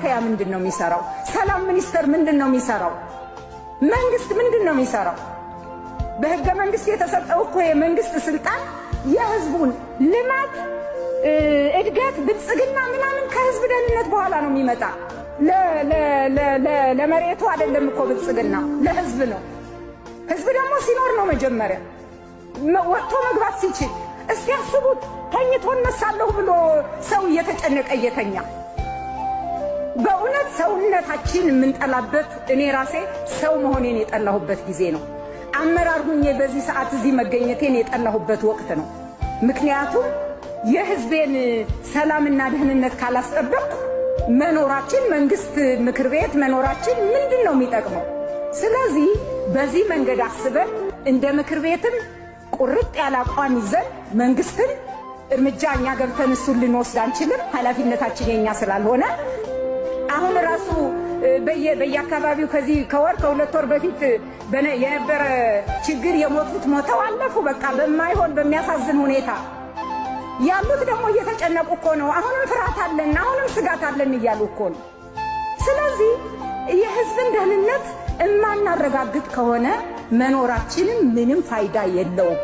መከላከያ ምንድነው የሚሰራው? ሰላም ሚኒስቴር ምንድነው የሚሰራው? መንግስት ምንድነው የሚሰራው? በህገ መንግስት የተሰጠው እኮ የመንግስት ስልጣን የህዝቡን ልማት እድገት ብልጽግና ምናምን ከህዝብ ደህንነት በኋላ ነው የሚመጣ። ለመሬቱ አይደለም እኮ ብልጽግና ለህዝብ ነው። ህዝብ ደግሞ ሲኖር ነው መጀመሪያ ወጥቶ መግባት ሲችል። እስቲ አስቡት ተኝቶ እነሳለሁ ብሎ ሰው እየተጨነቀ እየተኛ። በእውነት ሰውነታችን የምንጠላበት እኔ ራሴ ሰው መሆኔን የጠላሁበት ጊዜ ነው። አመራር ሁኜ በዚህ ሰዓት እዚህ መገኘቴን የጠላሁበት ወቅት ነው። ምክንያቱም የህዝቤን ሰላምና ደህንነት ካላስጠበቅ መኖራችን መንግስት ምክር ቤት መኖራችን ምንድነው የሚጠቅመው? ስለዚህ በዚህ መንገድ አስበን እንደ ምክር ቤትም ቁርጥ ያለ አቋም ይዘን መንግስትን እርምጃ እኛ ገብተን እሱን ልንወስድ አንችልም። ኃላፊነታችን የኛ ስላልሆነ አሁን ራሱ በየአካባቢው ከዚህ ከወር ከሁለት ወር በፊት የነበረ ችግር የሞቱት ሞተው አለፉ። በቃ በማይሆን በሚያሳዝን ሁኔታ ያሉት ደግሞ እየተጨነቁ እኮ ነው። አሁንም ፍርሃት አለን፣ አሁንም ስጋት አለን እያሉ እኮ ነው። ስለዚህ የህዝብን ደህንነት እማናረጋግጥ ከሆነ መኖራችንም ምንም ፋይዳ የለውም።